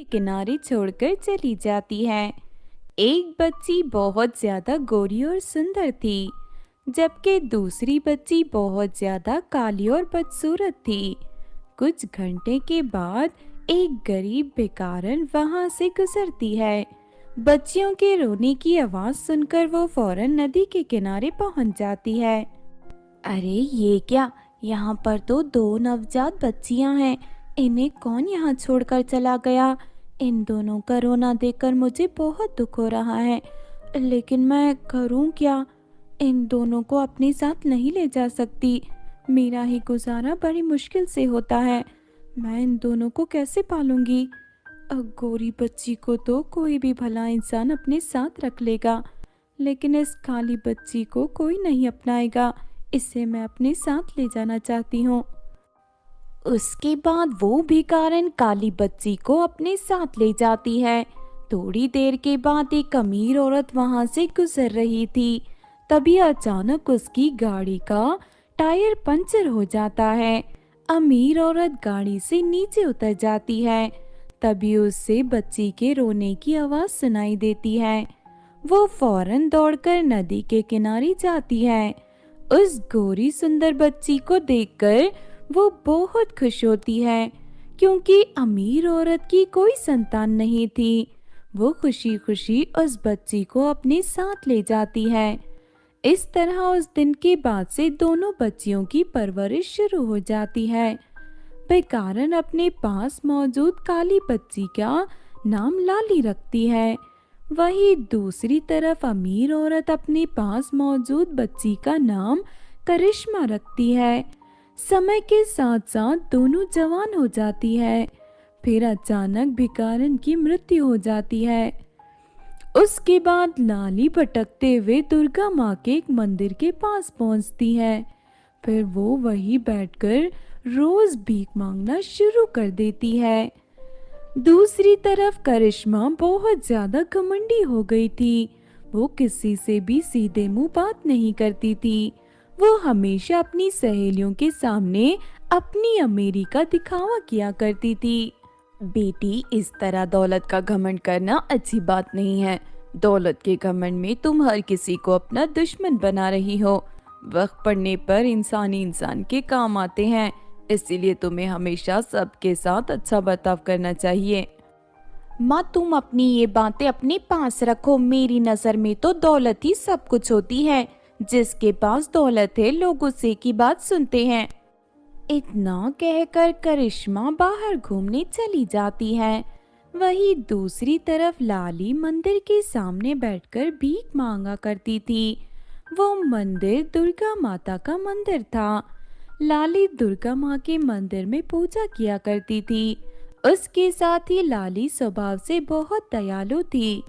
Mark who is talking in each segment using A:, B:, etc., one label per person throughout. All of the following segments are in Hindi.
A: के किनारे छोड़कर चली जाती है। एक बच्ची बहुत ज्यादा गोरी और सुंदर थी, जबकि दूसरी बच्ची बहुत ज्यादा काली और बदसूरत थी। कुछ घंटे के बाद एक गरीब भिखारन वहां से गुजरती है। बच्चियों के रोने की आवाज सुनकर वो फौरन नदी के किनारे पहुंच जाती है। अरे ये क्या, यहाँ पर तो दो नवजात बच्चियां हैं। इन्हें कौन यहाँ छोड़कर चला गया? इन दोनों का रोना देखकर मुझे बहुत दुख हो रहा है, लेकिन मैं करूँ क्या? इन दोनों को अपने साथ नहीं ले जा सकती। मेरा ही गुजारा बड़ी मुश्किल से होता है। मैं इन दोनों को कैसे पालूंगी? गोरी बच्ची को तो कोई भी भला इंसान अपने साथ रख लेगा, लेकिन इस काली बच्ची को कोई नहीं अपनाएगा। इसे मैं अपने साथ ले जाना चाहती हूँ। उसके बाद वो भिखारन काली बच्ची को अपने साथ ले जाती है। थोड़ी देर के बाद एक अमीर औरत वहां से गुजर रही थी। तभी अचानक उसकी गाड़ी का टायर पंचर हो जाता है। अमीर औरत गाड़ी से नीचे उतर जाती है। तभी उससे बच्ची के रोने की आवाज सुनाई देती है। वो फौरन दौड़कर नदी के किनारे जाती है। उस गोरी सुंदर बच्ची को देखकर वो बहुत खुश होती है, क्योंकि अमीर औरत की कोई संतान नहीं थी। वो खुशी खुशी उस बच्ची को अपने साथ ले जाती है। इस तरह उस दिन के बाद से दोनों बच्चियों की परवरिश शुरू हो जाती है। भिखारन अपने पास मौजूद काली बच्ची का नाम लाली रखती है। वहीं दूसरी तरफ अमीर औरत अपने पास मौजूद बच्ची का नाम करिश्मा रखती है। समय के साथ साथ दोनों जवान हो जाती है। फिर अचानक भिखारन की मृत्यु हो जाती है। उसके बाद लाली भटकते हुए दुर्गा माँ के एक मंदिर के पास पहुँचती है। फिर वो वहीं बैठकर रोज भीख मांगना शुरू कर देती है। दूसरी तरफ करिश्मा बहुत ज्यादा घमंडी हो गई थी। वो किसी से भी सीधे मुंह बात नहीं करती थी। वो हमेशा अपनी सहेलियों के सामने अपनी अमीरी का दिखावा किया करती थी। बेटी, इस तरह दौलत का घमंड करना अच्छी बात नहीं है। दौलत के घमंड में तुम हर किसी को अपना दुश्मन बना रही हो। वक्त पड़ने पर इंसान के काम आते हैं, इसीलिए तुम्हें हमेशा सबके साथ अच्छा बर्ताव करना चाहिए। माँ, तुम अपनी ये बातें अपने पास रखो। मेरी नजर में तो दौलत ही सब कुछ होती है। जिसके पास दौलत है लोग उसी की बात सुनते हैं। इतना कहकर करिश्मा बाहर घूमने चली जाती है। वहीं दूसरी तरफ लाली मंदिर के सामने बैठकर भीख मांगा करती थी। वो मंदिर दुर्गा माता का मंदिर था। लाली दुर्गा माँ के मंदिर में पूजा किया करती थी। उसके साथ ही लाली स्वभाव से बहुत दयालु थी।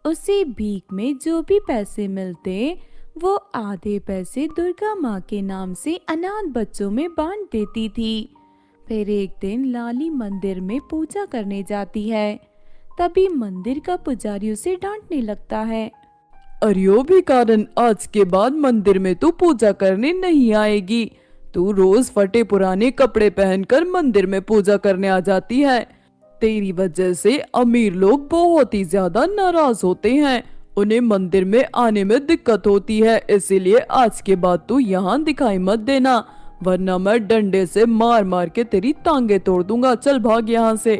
A: उसे भीख में जो भी पैसे मिलते वो आधे पैसे दुर्गा माँ के नाम से अनाथ बच्चों में बांट देती थी। फिर एक दिन लाली मंदिर में पूजा करने जाती है। तभी मंदिर का पुजारी उसे डांटने लगता है।
B: अरे ओ भिखारन, आज के बाद मंदिर में तू पूजा करने नहीं आएगी। तू रोज फटे पुराने कपड़े पहनकर मंदिर में पूजा करने आ जाती है। तेरी वजह से अमीर लोग बहुत ही ज्यादा नाराज होते हैं। उन्हें मंदिर में आने में दिक्कत होती है, इसीलिए आज के बाद तू यहाँ दिखाई मत देना, वरना मैं डंडे से मार मार के तेरी टांगे तोड़ दूंगा। चल भाग यहाँ से।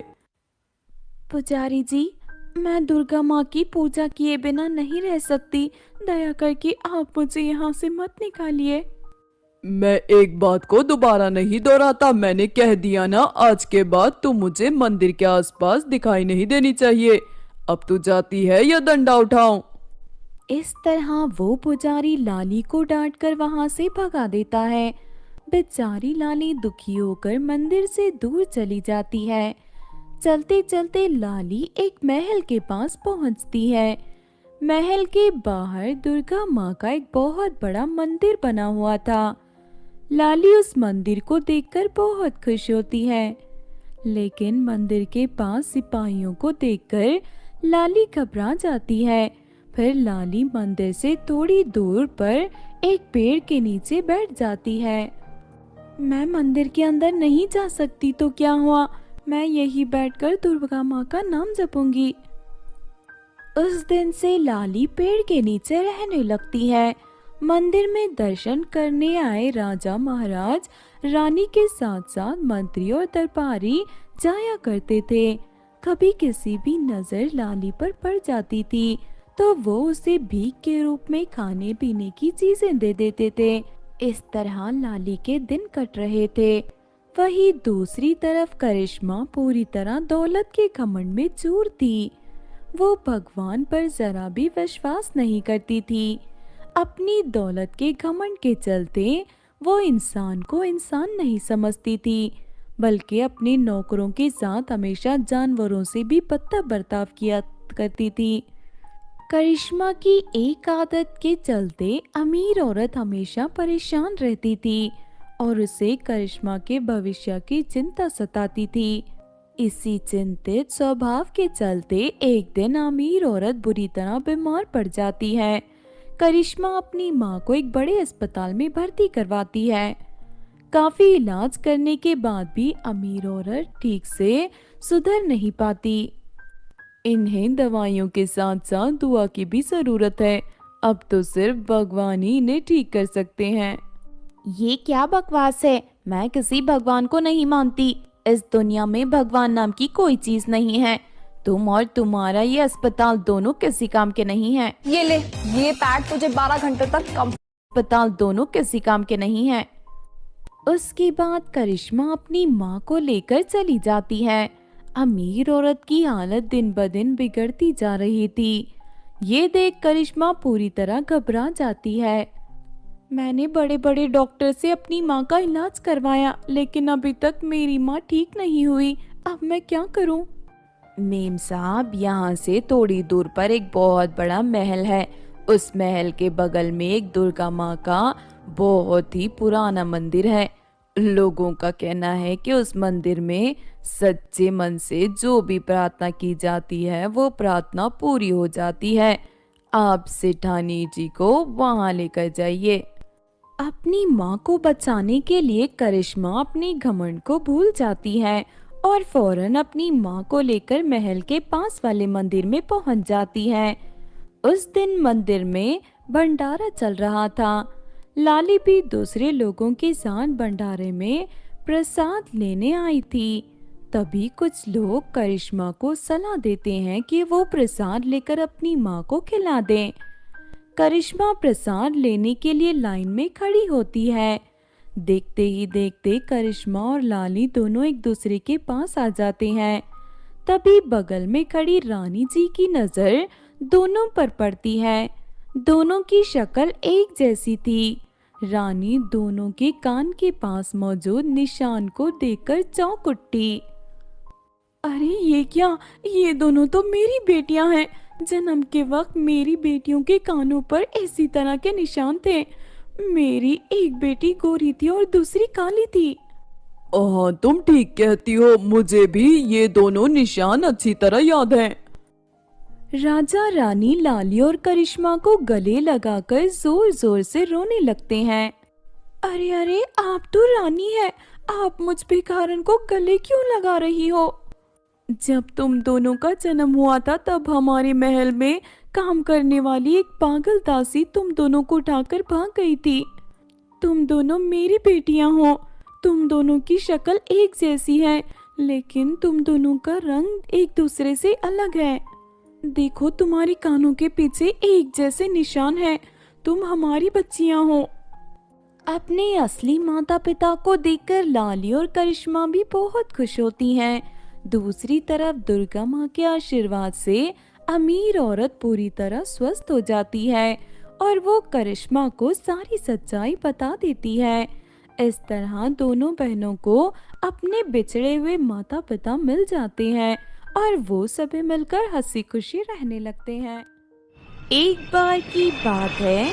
A: पुजारी जी, मैं दुर्गा माँ की पूजा किए बिना नहीं रह सकती। दया करके आप मुझे यहाँ से मत निकालिए।
B: मैं एक बात को दोबारा नहीं दोहराता, मैंने कह दिया ना, आज के बाद तू मुझे मंदिर के आसपास दिखाई नहीं देनी चाहिए। अब तू जाती है या डंडा उठाऊं?
A: इस तरह वो पुजारी लाली को डांटकर वहां से भगा देता है। बेचारी लाली दुखी होकर मंदिर से दूर चली जाती है। चलते चलते लाली एक महल के पास पहुंचती है। महल के बाहर दुर्गा माँ का एक बहुत बड़ा मंदिर बना हुआ था। लाली उस मंदिर को देखकर बहुत खुश होती है, लेकिन मंदिर के पास सिपाहियों को देखकर लाली घबरा जाती है। फिर लाली मंदिर से थोड़ी दूर पर एक पेड़ के नीचे बैठ जाती है। मैं मंदिर के अंदर नहीं जा सकती तो क्या हुआ? मैं यही बैठकर दुर्गा माँ का नाम जपूंगी। उस दिन से लाली पेड़ के नीचे रहने लगती है। मंदिर में दर्शन करने आए राजा महाराज रानी के साथ साथ मंत्री और दरबारी जाया करते थे। कभी किसी भी नजर लाली पर पड़ जाती थी तो वो उसे भीख के रूप में खाने पीने की चीजें दे देते थे। इस तरह लाली के दिन कट रहे थे। वहीं दूसरी तरफ करिश्मा पूरी तरह दौलत के घमंड में चूर थी। वो भगवान पर जरा भी विश्वास नहीं करती थी। अपनी दौलत के घमंड के चलते वो इंसान को इंसान नहीं समझती थी, बल्कि अपने नौकरों के साथ हमेशा जानवरों से भी बदतर बर्ताव किया करती थी। करिश्मा की एक आदत के चलते अमीर औरत हमेशा परेशान रहती थी और उसे करिश्मा के भविष्य की चिंता सताती थी। इसी चिंतित स्वभाव के चलते एक दिन अमीर औरत बुरी तरह बीमार पड़ जाती है। करिश्मा अपनी माँ को एक बड़े अस्पताल में भर्ती करवाती है। काफी इलाज करने के बाद भी अमीर औरत ठीक से सुधर नहीं पाती। इन्हें दवाइयों के साथ साथ दुआ की भी जरूरत है। अब तो सिर्फ भगवान ही इन्हें ठीक कर सकते हैं।
C: ये क्या बकवास है? मैं किसी भगवान को नहीं मानती। इस दुनिया में भगवान नाम की कोई चीज नहीं है। तुम और तुम्हारा ये अस्पताल दोनों किसी काम के नहीं हैं।
D: ये ले, ये पैड तुझे 12 घंटे तक कम।
C: अस्पताल दोनों किसी काम के नहीं हैं।
A: उसके बाद करिश्मा अपनी माँ को लेकर चली जाती है। अमीर औरत की हालत दिन ब दिन बिगड़ती जा रही थी। ये देख करिश्मा पूरी तरह घबरा जाती है। मैंने बड़े बड़े डॉक्टर से अपनी माँ का इलाज करवाया, लेकिन अभी तक मेरी माँ ठीक नहीं हुई। अब मैं क्या करूँ?
C: मेम साहब, यहाँ से थोड़ी दूर पर एक बहुत बड़ा महल है। उस महल के बगल में एक दुर्गा माँ का बहुत ही पुराना मंदिर है। लोगों का कहना है कि उस मंदिर में सच्चे मन से जो भी प्रार्थना की जाती है वो प्रार्थना पूरी हो जाती है। आप सेठानी जी को वहाँ लेकर जाइए।
A: अपनी माँ को बचाने के लिए करिश्मा अपनी घमंड को भूल जाती है और फौरन अपनी माँ को लेकर महल के पास वाले मंदिर में पहुंच जाती है। उस दिन मंदिर में भंडारा चल रहा था। लाली भी दूसरे लोगों के साथ भंडारे में प्रसाद लेने आई थी। तभी कुछ लोग करिश्मा को सलाह देते हैं कि वो प्रसाद लेकर अपनी माँ को खिला दें। करिश्मा प्रसाद लेने के लिए लाइन में खड़ी होती है। देखते ही देखते करिश्मा और लाली दोनों एक दूसरे के पास आ जाते हैं। तभी बगल में खड़ी रानी जी की नजर दोनों पर पड़ती है। दोनों की शक्ल एक जैसी थी। रानी दोनों के कान के पास मौजूद निशान को देखकर चौंक उठी। अरे ये क्या? ये दोनों तो मेरी बेटियां हैं। जन्म के वक्त मेरी बेटियों के कानों पर इसी तरह के निशान थे। मेरी एक बेटी गोरी थी और दूसरी काली थी।
B: हाँ, तुम ठीक कहती हो। मुझे भी ये दोनों निशान अच्छी तरह याद हैं।
A: राजा रानी लाली और करिश्मा को गले लगाकर जोर जोर से रोने लगते हैं। अरे अरे, आप तो रानी है, आप मुझ भिखारन को गले क्यों लगा रही हो? जब तुम दोनों का जन्म हुआ था तब हमारे महल में काम करने वाली एक पागल दासी तुम दोनों को उठाकर भाग गई थी। तुम दोनों मेरी बेटियां हो। तुम दोनों की शक्ल एक जैसी है, लेकिन तुम दोनों का रंग एक दूसरे से अलग है। देखो, तुम्हारे कानों के पीछे एक जैसे निशान है। तुम हमारी बच्चियां हो। अपने असली माता पिता को देखकर लाली और करिश्मा भी बहुत खुश होती हैं। दूसरी तरफ दुर्गा माँ के आशीर्वाद से अमीर औरत पूरी तरह स्वस्थ हो जाती है और वो करिश्मा को सारी सच्चाई बता देती है। इस तरह दोनों बहनों को अपने बिछड़े हुए माता पिता मिल जाते हैं और वो सभी मिलकर हंसी खुशी रहने लगते हैं। एक बार की बात है,